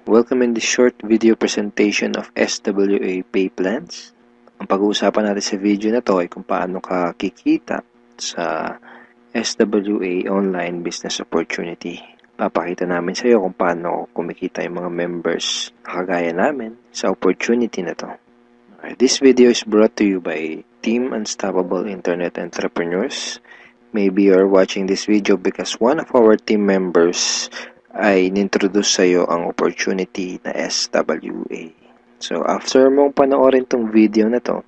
Welcome in this short video presentation of SWA pay plans. Ang pag-uusapan natin sa video na to ay kung paano ka kikita sa SWA online business opportunity. Papakita namin sa iyo kung paano kumikita yung mga members na kagaya namin sa opportunity na to. This video is brought to you by Team Unstoppable Internet Entrepreneurs. Maybe you're watching this video because one of our team members ay nintroduce sa iyo ang opportunity na SWA. So, after mong panoorin tong video na to,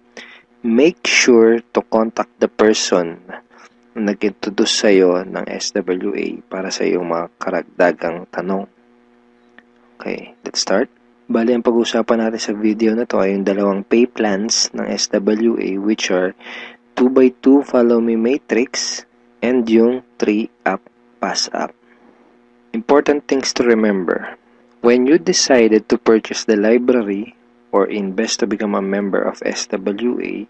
make sure to contact the person na nag-introduce sa iyo ng SWA para sa iyong mga karagdagang tanong. Okay, let's start. Bali, ang pag-usapan natin sa video na to ay yung dalawang pay plans ng SWA, which are 2x2 Follow Me Matrix and yung 3-Up Pass Up. Important things to remember. When you decided to purchase the library or invest to become a member of SWA,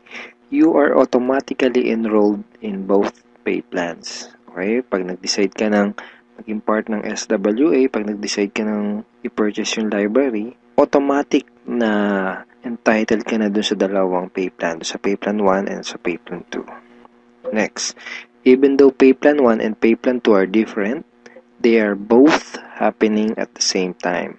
you are automatically enrolled in both pay plans. Okay? Pag nag-decide ka ng maging part ng SWA, pag nag-decide ka ng i-purchase yung library, automatic na entitled ka na dun sa dalawang pay plan, sa pay plan 1 and sa pay plan 2. Next, even though pay plan 1 and pay plan 2 are different, they are both happening at the same time.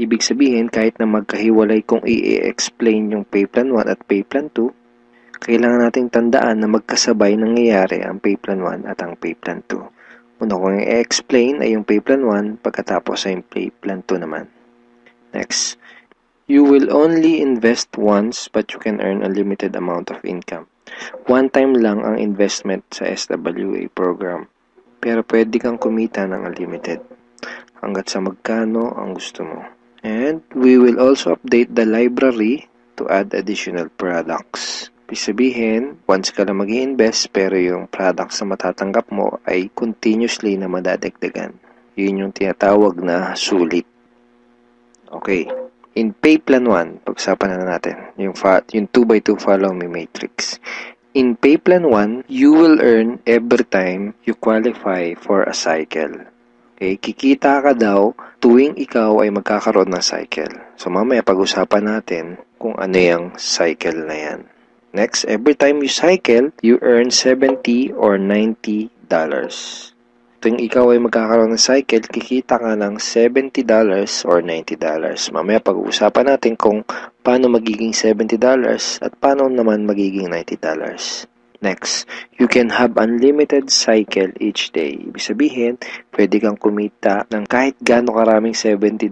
Ibig sabihin, kahit na magkahiwalay kung i-explain yung pay plan 1 at pay plan 2, kailangan nating tandaan na magkasabay nangyayari ang pay plan 1 at ang pay plan 2. Una kong i-explain ay yung pay plan 1, pagkatapos ay yung pay plan 2 naman. Next, you will only invest once but you can earn a limited amount of income. One time lang ang investment sa SWA program. Pero pwede kang kumita ng unlimited hanggat sa magkano ang gusto mo. And we will also update the library to add additional products. Ibig sabihin, once ka lang mag-i-invest pero yung products na matatanggap mo ay continuously na madadagdagan. Yun yung tinatawag na sulit. Okay. In pay plan 1, pag-usapan na natin yung 2x2 Follow Me Matrix. In pay plan 1, you will earn every time you qualify for a cycle. Okay, kikita ka daw tuwing ikaw ay magkakaroon ng cycle. So mamaya pag-usapan natin kung ano yung cycle na yan. Next, every time you cycle, you earn $70 or $90. Tuwing ikaw ay magkakaroon ng cycle, kikita ka ng $70 or $90. Mamaya pag-uusapan natin kung paano magiging $70 at paano naman magiging $90. Next, you can have unlimited cycle each day. Ibig sabihin, pwede kang kumita ng kahit gaano karaming $70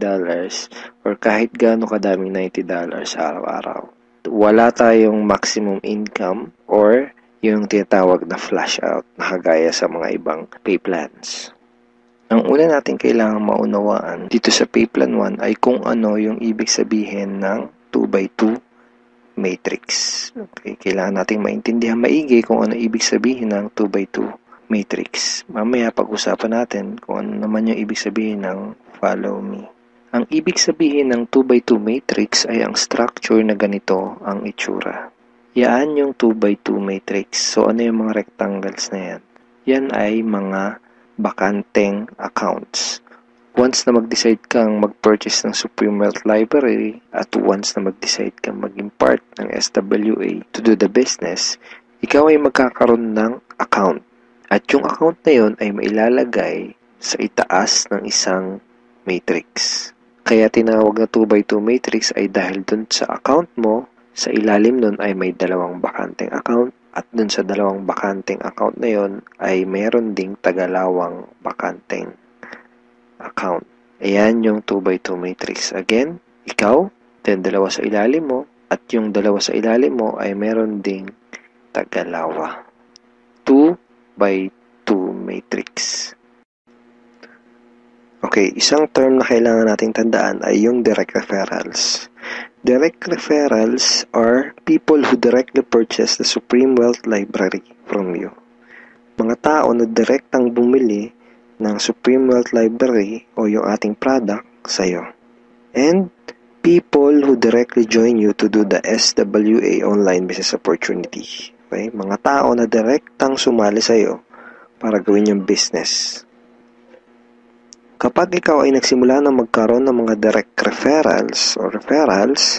or kahit gaano kadaming $90 araw-araw. Wala tayong maximum income or yung tinatawag na flash out na kagaya sa mga ibang pay plans. Ang una natin kailangang maunawaan dito sa pay plan 1 ay kung ano yung ibig sabihin ng 2x2 matrix. Okay, kailangan nating maintindihan maigi kung ano ibig sabihin ng 2x2 matrix. Mamaya pag-usapan natin kung ano naman yung ibig sabihin ng follow me. Ang ibig sabihin ng 2x2 matrix ay ang structure na ganito ang itsura. Yan yung 2x2 matrix. So, ano yung mga rectangles na yan? Yan ay mga bakanteng accounts. Once na mag-decide kang mag-purchase ng Supreme Wealth Library at once na mag-decide kang maging part ng SWA to do the business, ikaw ay magkakaroon ng account. At yung account na yun ay mailalagay sa itaas ng isang matrix. Kaya tinawag na 2x2 matrix ay dahil dun sa account mo, sa ilalim nun ay may dalawang bakanteng account at dun sa dalawang bakanteng account na yun ay meron ding tagalawang bakanteng account. Ayan yung 2x2 matrix. Again, ikaw, then dalawa sa ilalim mo at yung dalawa sa ilalim mo ay meron ding tagalawa. 2x2 matrix. Okay, isang term na kailangan nating tandaan ay yung direct referrals. Direct referrals are people who directly purchase the Supreme Wealth Library from you. Mga tao na direktang bumili ng Supreme Wealth Library o yung ating product sa'yo. And people who directly join you to do the SWA online business opportunity. Okay? Mga tao na direktang sumali sa'yo para gawin yung business. Kapag ikaw ay nagsimula na magkaroon ng mga direct referrals o referrals,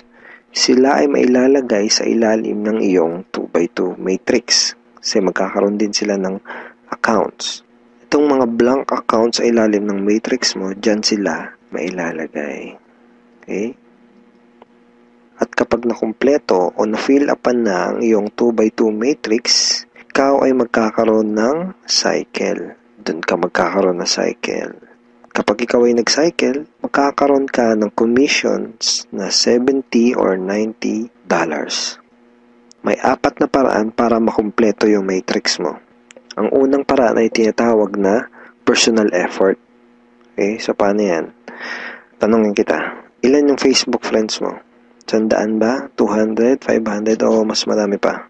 sila ay mailalagay sa ilalim ng iyong 2x2 matrix kasi magkakaroon din sila ng accounts. Itong mga blank accounts sa ilalim ng matrix mo, dyan sila mailalagay. Okay? At kapag nakumpleto o na-fill upan na ang iyong 2x2 matrix, ikaw ay magkakaroon ng cycle. Doon ka magkakaroon ng cycle. Kapag ikaw ay nag-cycle, magkakaroon ka ng commissions na $70 or $90. May 4 na paraan para makumpleto yung matrix mo. Ang unang paraan ay tinatawag na personal effort. Okay, so paano yan? Tanungin kita, ilan yung Facebook friends mo? 100 ba? 200? 500? O mas marami pa?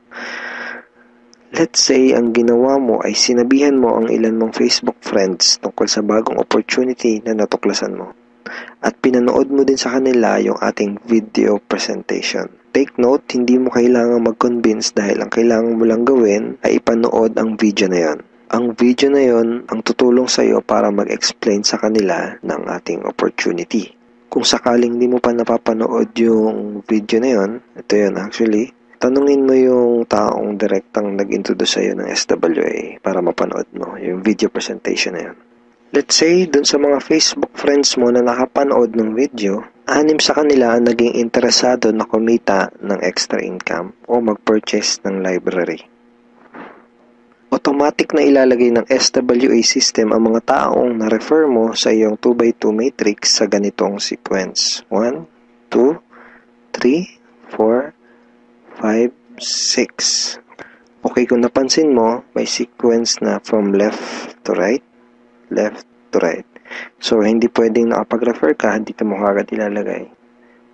Let's say, ang ginawa mo ay sinabihan mo ang ilan mong Facebook friends tungkol sa bagong opportunity na natuklasan mo. At pinanood mo din sa kanila yung ating video presentation. Take note, hindi mo kailangang mag-convince dahil ang kailangan mo lang gawin ay ipanood ang video na yon. Ang video na yon ang tutulong sa iyo para mag-explain sa kanila ng ating opportunity. Kung sakaling di mo pa napapanood yung video na yon, ito yun actually, tanungin mo yung taong direktang nag-introduce sa'yo ng SWA para mapanood mo yung video presentation na yun. Let's say, dun sa mga Facebook friends mo na nakapanood ng video, 6 sa kanila ang naging interesado na kumita ng extra income o mag-purchase ng library. Automatic na ilalagay ng SWA system ang mga taong na-refer mo sa iyong 2x2 matrix sa ganitong sequence. 1, 2, 3, 4, 5, 6. Okay, kung napansin mo, may sequence na from left to right. So, hindi pwedeng nakapag-refer ka, dito mo kagad ilalagay.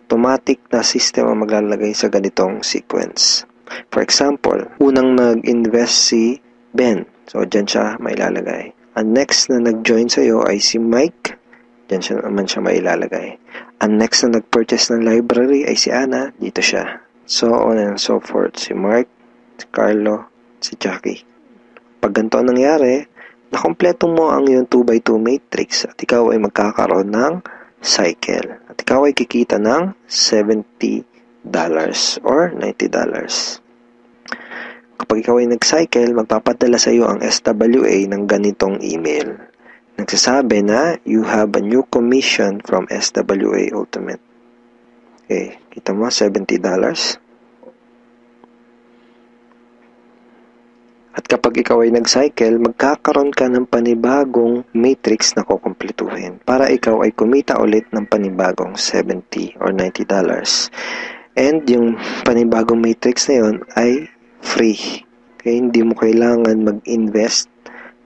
Automatic na system ang maglalagay sa ganitong sequence. For example, unang nag-invest si Ben. So, dyan siya mailalagay. Ang next na nag-join sa'yo ay si Mike. Dyan siya naman siya mailalagay. Ang next na nag-purchase ng library ay si Ana. Dito siya. So on and so forth. Si Mark, si Carlo, si Jackie. Pag ganito ang nangyari, nakompleto mo ang iyong 2x2 matrix at ikaw ay magkakaroon ng cycle. At ikaw ay kikita ng $70 or $90. Kapag ikaw ay nag-cycle, magpapadala sa iyo ang SWA ng ganitong email. Nagsasabi na you have a new commission from SWA Ultimate. Okay, kita mo, $70. At kapag ikaw ay nag-cycle, magkakaroon ka ng panibagong matrix na kukumpletuhin para ikaw ay kumita ulit ng panibagong $70 or $90. And yung panibagong matrix na yon ay free. Okay, hindi mo kailangan mag-invest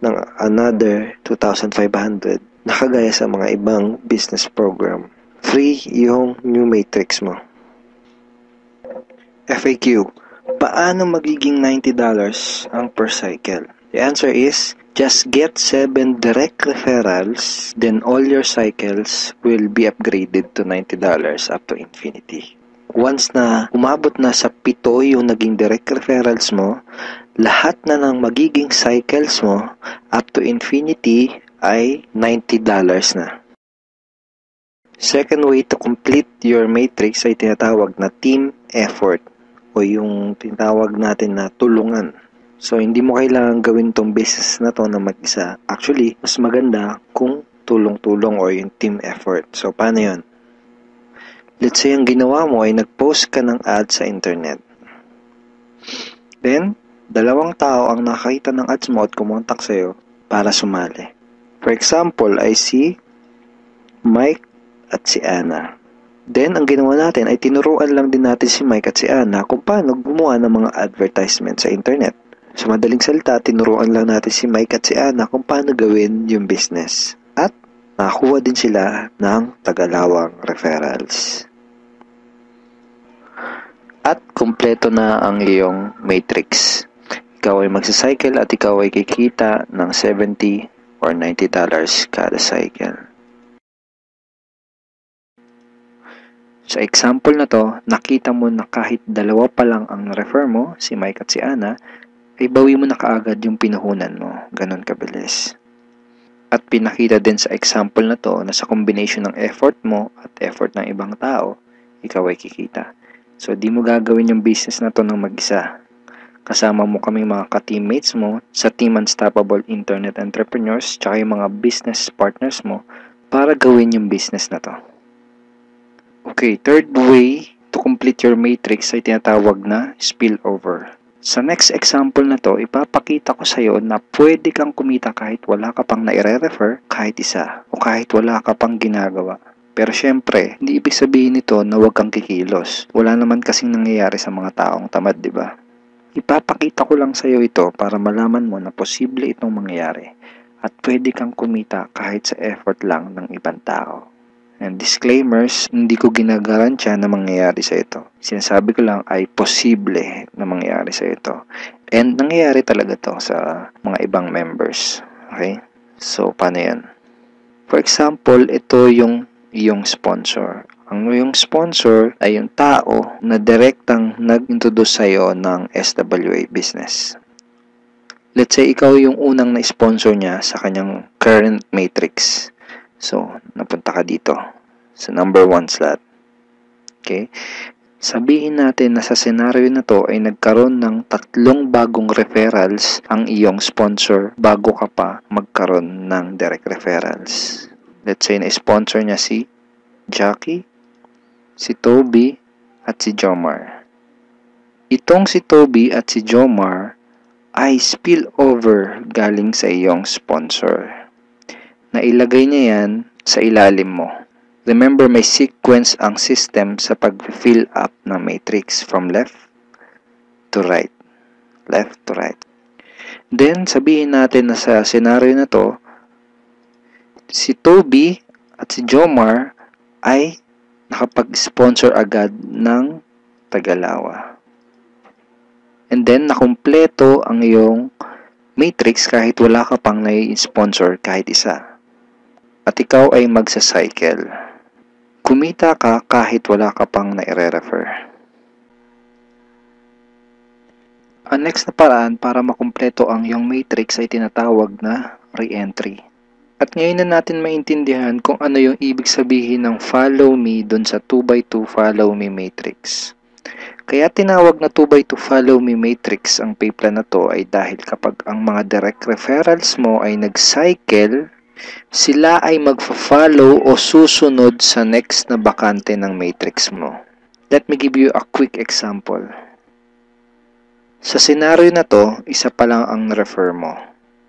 ng another 2,500 na kagaya sa mga ibang business program. Free yung new matrix mo. FAQ. Paano magiging $90 ang per cycle? The answer is, just get 7 direct referrals, then all your cycles will be upgraded to $90 up to infinity. Once na umabot na sa 7 yung naging direct referrals mo, lahat na ng magiging cycles mo up to infinity ay $90 na. Second way to complete your matrix ay tinatawag na team effort o yung tinatawag natin na tulungan. So, hindi mo kailangan gawin tong business na to na mag-isa. Actually, mas maganda kung tulong-tulong o yung team effort. So, paano yun? Let's say, ang ginawa mo ay nag-post ka ng ad sa internet. Then, 2 tao ang nakakita ng ads mo at kumontak sa'yo para sumali. For example, ay si Mike at si Ana. Then, ang ginawa natin ay tinuruan lang din natin si Mike at si Ana kung paano gumawa ng mga advertisement sa internet. Sa madaling salita, tinuruan lang natin si Mike at si Ana kung paano gawin yung business. At nakakuha din sila ng tagalawang referrals. At kumpleto na ang iyong matrix. Ikaw ay magsacycle at ikaw ay kikita ng $70 or $90 kada cycle. Sa example na to, nakita mo na kahit 2 pa lang ang refer mo, si Mike at si Ana, ay bawi mo na kaagad yung pinuhunan mo. Ganon kabilis. At pinakita din sa example na to na sa combination ng effort mo at effort ng ibang tao, ikaw ay kikita. So, di mo gagawin yung business na to ng mag-isa. Kasama mo kaming mga ka-teammates mo sa Team Unstoppable Internet Entrepreneurs tsaka yung mga business partners mo para gawin yung business na to. Okay, third way to complete your matrix ay tinatawag na spillover. Sa next example na to, ipapakita ko sa iyo na pwede kang kumita kahit wala ka pang naire-refer kahit isa o kahit wala ka pang ginagawa. Pero syempre, hindi ibig sabihin nito na huwag kang kikilos. Wala naman kasing nangyayari sa mga taong tamad, di ba? Ipapakita ko lang sa iyo ito para malaman mo na posible itong mangyayari at pwede kang kumita kahit sa effort lang ng ibang tao. And disclaimers, hindi ko ginagarantiya na mangyayari sa ito. Sinasabi ko lang ay posible na mangyayari sa ito. And nangyayari talaga to sa mga ibang members. Okay? So, paano yan? For example, ito yung iyong sponsor. Ang iyong sponsor ay yung tao na direktang nag-introduce sa'yo ng SWA business. Let's say, ikaw yung unang na-sponsor niya sa kanyang current matrix. So, napunta ka dito sa number 1 slot. Okay? Sabihin natin na sa senaryo na to ay nagkaroon ng 3 bagong referrals ang iyong sponsor bago ka pa magkaroon ng direct referrals. Let's say na-sponsor niya si Jackie, si Toby, at si Jomar. Itong si Toby at si Jomar ay spillover galing sa iyong sponsor. Nailagay niya yan sa ilalim mo. Remember, may sequence ang system sa pag-fill up ng matrix from left to right. Left to right. Then, sabihin natin na sa scenario na to, si Toby at si Jomar ay nakapag-sponsor agad ng Tagalawa. And then, nakumpleto ang iyong matrix kahit wala ka pang nai-sponsor kahit isa. At ikaw ay magsa-cycle. Kumita ka kahit wala ka pang nai-refer. Ang next na paraan para makumpleto ang iyong matrix ay tinatawag na re-entry. At ngayon na natin maintindihan kung ano yung ibig sabihin ng follow me dun sa 2x2 follow me matrix. Kaya tinawag na 2x2 follow me matrix ang pay plan na to ay dahil kapag ang mga direct referrals mo ay nag-cycle, sila ay magfa-follow o susunod sa next na bakante ng matrix mo. Let me give you a quick example. Sa senaryo na to, isa pa lang ang refer mo.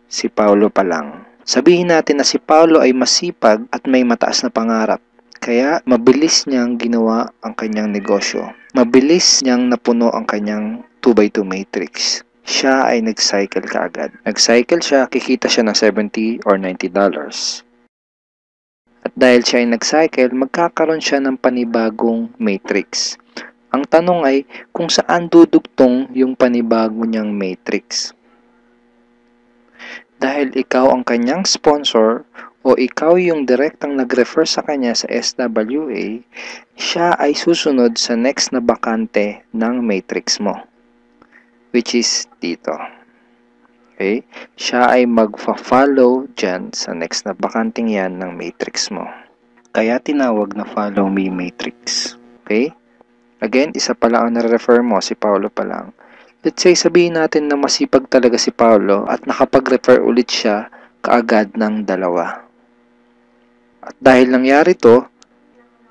Si Paulo pa lang. Sabihin natin na si Paulo ay masipag at may mataas na pangarap. Kaya mabilis niyang ginawa ang kanyang negosyo. Mabilis niyang napuno ang kanyang 2x2 matrix. Siya ay nag-cycle kaagad. Nag-cycle siya, kikita siya ng $70 or $90. At dahil siya ay nag-cycle, magkakaroon siya ng panibagong matrix. Ang tanong ay kung saan dudugtong yung panibago niyang matrix. Dahil ikaw ang kanyang sponsor o ikaw yung direktang nag-refer sa kanya sa SWA, siya ay susunod sa next na bakante ng matrix mo. Which is dito. Okay? Siya ay magfa-follow dyan sa next na bakanting yan ng matrix mo. Kaya tinawag na follow me matrix. Okay? Again, isa pa lang ang nare-refer mo, si Paulo pa lang. Let's say, sabihin natin na masipag talaga si Paulo at nakapag-refer ulit siya kaagad ng 2. At dahil nangyari to,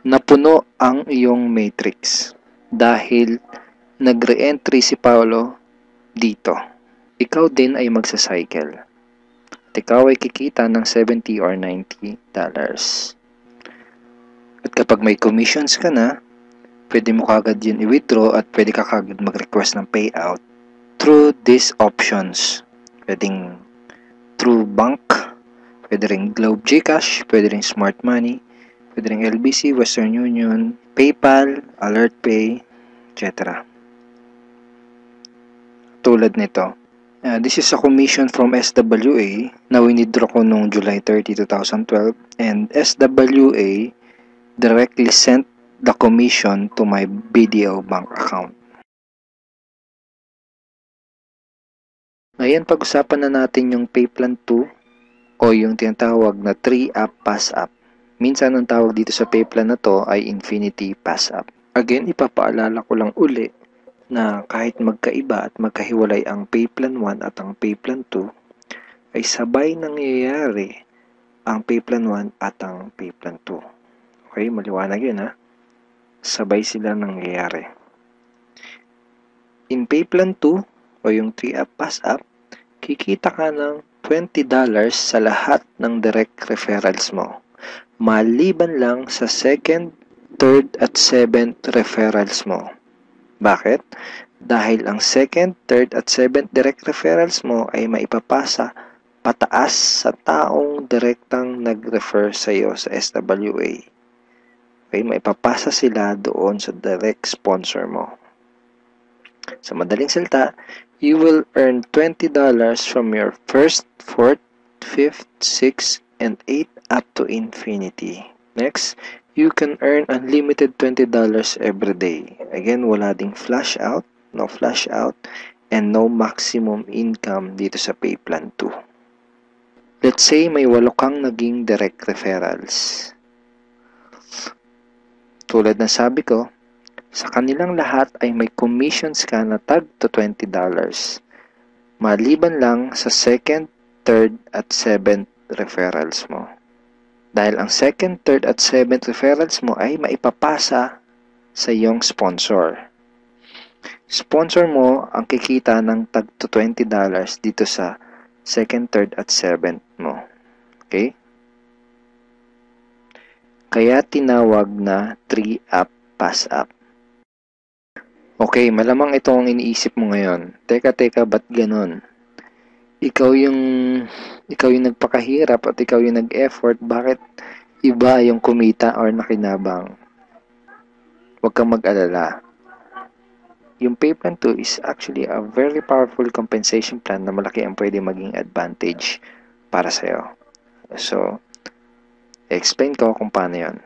napuno ang iyong matrix. Dahil nag-re-entry si Paulo dito. Ikaw din ay magsa-cycle. At ikaw ay kikita ng $70 or $90. At kapag may commissions ka na, pwede mo kagad yun i-withdraw at pwede ka kagad mag-request ng payout through these options. Pwedeng through bank, pwede rin Globe GCash, pwede rin Smart Money, pwede rin LBC, Western Union, PayPal, AlertPay, etc. Tulad nito. This is a commission from SWA na winidraw ko noong July 30, 2012 and SWA directly sent the commission to my BDO bank account. Ngayon, pag-usapan na natin yung Payplan 2 o yung tinatawag na 3-up pass-up. Minsan ang tawag dito sa pay plan na to ay infinity pass-up. Again, ipapaalala ko lang uli na kahit magkaiba at magkahiwalay ang pay plan 1 at ang pay plan 2, ay sabay nangyayari ang pay plan 1 at ang pay plan 2. Okay, maliwanag yun ha. Sabay sila nangyayari. In pay plan 2 o yung 3-up pass-up, kikita ka ng $20 sa lahat ng direct referrals mo. Maliban lang sa second, third at seventh referrals mo. Bakit? Dahil ang second, third at seventh direct referrals mo ay maipapasa pataas sa taong direktang nag-refer sa iyo sa SWA. Okay, maipapasa sila doon sa direct sponsor mo. Sa madaling salita, you will earn $20 from your first, fourth, fifth, sixth, and 8th up to infinity. Next, you can earn unlimited $20 every day. Again, wala ding flash out, no flash out, and no maximum income dito sa pay plan 2. Let's say may 8 kang naging direct referrals. Tulad na sabi ko, sa kanilang lahat ay may commissions ka na tag to $20. Maliban lang sa second, third, at seventh referrals mo. Dahil ang second, third, at seventh referrals mo ay maipapasa sa iyong sponsor. Sponsor mo ang kikita ng tag to $20 dito sa second, third, at seventh mo. Okay? Kaya tinawag na 3-up pass-up. Okay, malamang ito ang iniisip mo ngayon. Teka, ba't ganun? Ikaw yung nagpakahirap at ikaw yung nag-effort, bakit iba yung kumita or nakinabang? Huwag kang mag-alala. Yung pay plan 2 is actually a very powerful compensation plan na malaki ang pwede maging advantage para sa'yo. So, explain ko kung paano yun.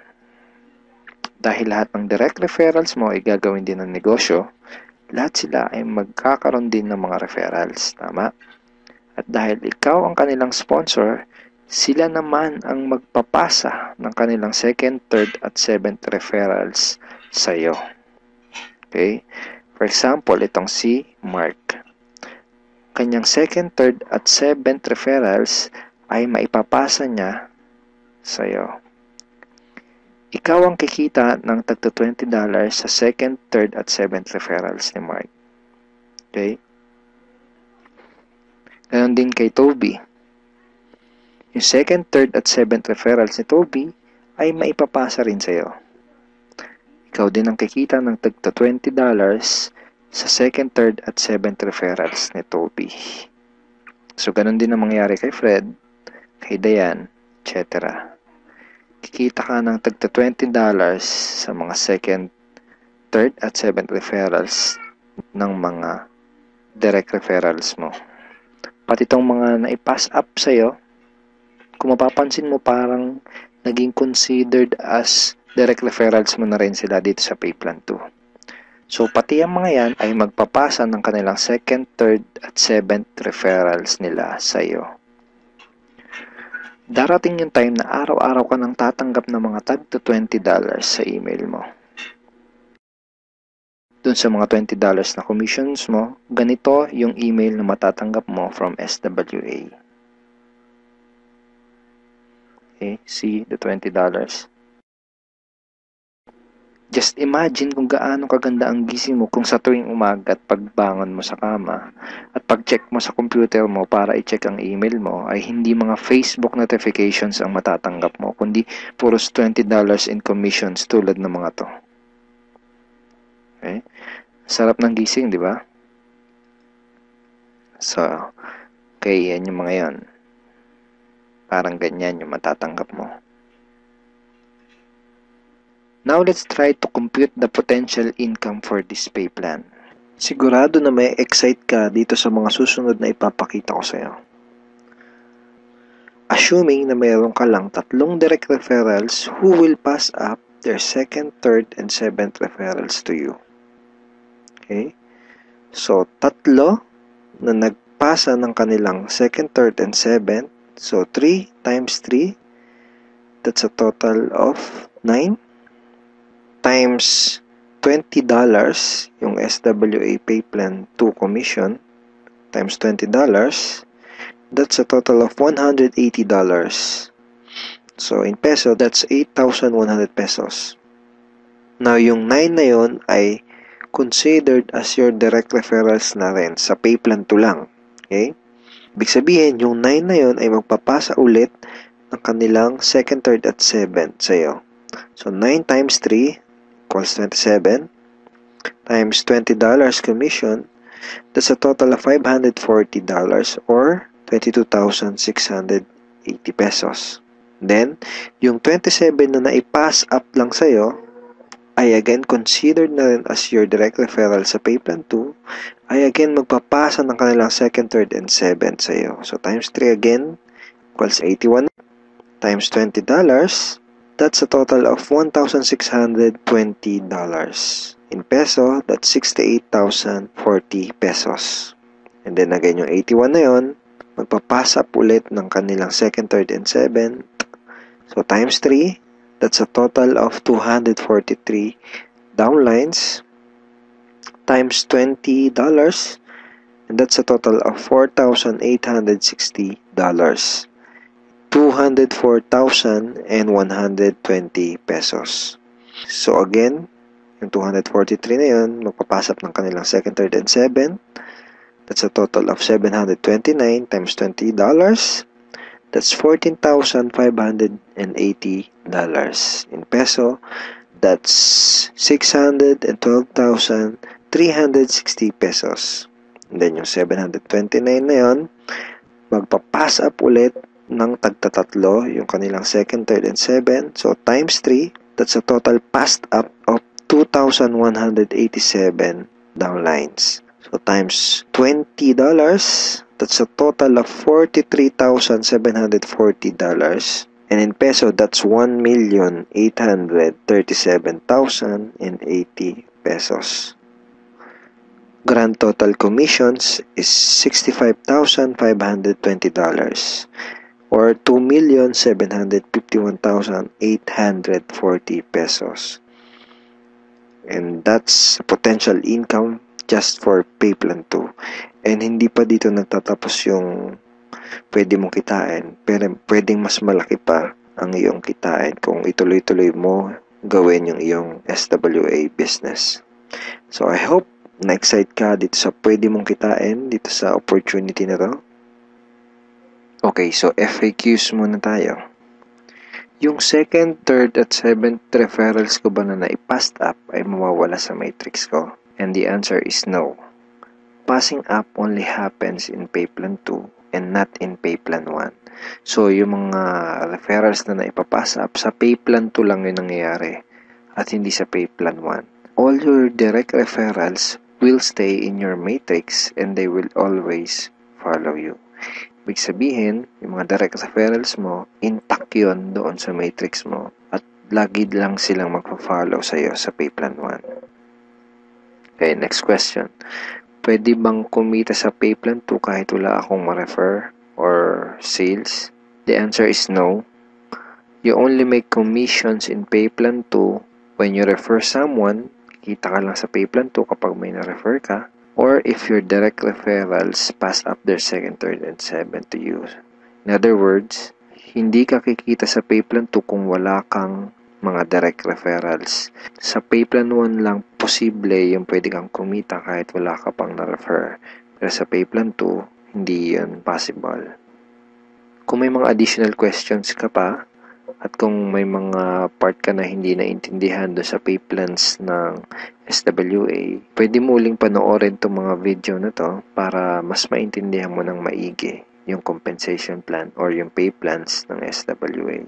Dahil lahat ng direct referrals mo ay gagawin din ng negosyo, lahat sila ay magkakaroon din ng mga referrals. Tama? At dahil ikaw ang kanilang sponsor, sila naman ang magpapasa ng kanilang second, third, at seventh referrals sa iyo. Okay? For example, itong si Mark. Kanyang second, third, at seventh referrals ay maipapasa niya sa iyo. Ikaw ang kikita ng tagto $20 sa second, third, at seventh referrals ni Mark. Okay? Ganon din kay Toby. Yung second, third, at seventh referrals ni Toby ay maipapasa rin sa iyo. Ikaw din ang kikita ng tagto $20 sa second, third, at seventh referrals ni Toby. So, ganon din ang mangyayari kay Fred, kay Diane, etc. Kikita ka ng tagto $20 sa mga second, third, at seventh referrals ng mga direct referrals mo. Pati itong mga naipass up sa'yo, kung mapapansin mo parang naging considered as direct referrals mo na rin sila dito sa pay plan 2. So, pati ang mga yan ay magpapasa ng kanilang second, third, at seventh referrals nila sa iyo. Darating yung time na araw-araw ka nang tatanggap ng mga tag to $20 sa email mo. Dun sa mga $20 na commissions mo, ganito yung email na matatanggap mo from SWA. Okay, see the $20. Just imagine kung gaano kaganda ang gising mo kung sa tuwing umaga at pagbangon mo sa kama at pag-check mo sa computer mo para i-check ang email mo ay hindi mga Facebook notifications ang matatanggap mo, kundi puros $20 in commissions tulad ng mga to. Okay? Sarap ng gising, di ba? So, okay, yan yung mga yan. Parang ganyan yung matatanggap mo. Now, let's try to compute the potential income for this pay plan. Sigurado na may excite ka dito sa mga susunod na ipapakita ko sa'yo. Assuming na mayroon ka lang 3 direct referrals who will pass up their second, third, and seventh referrals to you. Okay? So, 3 na nagpasa ng kanilang second, third, and seventh So 3 times 3, that's a total of 9 times $20 yung SWA pay plan 2 commission times $20, that's a total of $180. So in peso, that's 8,100 pesos. Now yung 9 na yon ay considered as your direct referrals na rin sa pay plan 2 lang. Okay? Ibig sabihin, yung 9 na yon ay magpapasa ulit ng kanilang second, third, at 7th sa'yo. So 9 times 3 equals 27 times $20 commission, that's a total of $540 or 22,680 pesos. Then, yung 27 na naipass up lang sa'yo ay again considered na rin as your direct referral sa pay plan 2, ay again magpapasa ng kanilang second, third, and 7th sa'yo. So times 3 again equals 81 times $20, that's a total of $1,620. In peso, that's 68,040 pesos. And then again, yung 81 na yun, magpapasa up ulit ng kanilang second, third, and 7th. So times 3, that's a total of 243 downlines times $20, and that's a total of $4,860. 204,120 pesos. So again, yung 243 na yun, magpapasap ng kanilang second, third, and 7th. That's a total of $729 times $20. That's $14,580. In peso, that's 612,360 pesos. And then yung 729 na yun, magpapass up ulit ng tagtatatlo yung kanilang second, third, and 7th. So times 3, that's a total passed up of 2,187 downlines. So times $20, that's a total of $43,740. And in peso, that's 1,837,080 pesos. Grand total commissions is $65,520 or 2,751,840 pesos. And that's potential income just for pay plan 2. And hindi pa dito nagtatapos yung pwede mong kitain, pero pwedeng mas malaki pa ang iyong kitain kung ituloy-tuloy mo gawin yung iyong SWA business. So I hope na-excite ka dito sa pwede mong kitain dito sa opportunity na to. Okay, so FAQs muna tayo. Yung second, third, at 7th referrals ko ba na naipassed up ay mawawala sa matrix ko? And the answer is no. Passing up only happens in pay plan 2 and not in pay plan 1. So, yung mga referrals na naipapass up, sa pay plan 2 lang yung nangyayari at hindi sa pay plan 1. All your direct referrals will stay in your matrix and they will always follow you. Ibig sabihin, yung mga direct referrals mo, intact yun doon sa matrix mo at lagi lang silang magpa-follow sa'yo sa pay plan 1. Okay, next question. Pwede bang kumita sa pay plan 2 kahit wala akong ma-refer or sales? The answer is no. You only make commissions in pay plan 2 when you refer someone. Kita ka lang sa pay plan 2 kapag may na-refer ka. Or if your direct referrals pass up their second, third, and 7th to you. In other words, hindi ka kikita sa pay plan 2 kung wala kang mga direct referrals. Sa pay plan 1 lang posible yung pwede kang kumita kahit wala ka pang na-refer. Pero sa pay plan 2, hindi yun possible. Kung may mga additional questions ka pa, at kung may mga part ka na hindi naintindihan do sa pay plans ng SWA, pwede mo uling panoorin itong mga video na to para mas maintindihan mo ng maigi yung compensation plan or yung pay plans ng SWA.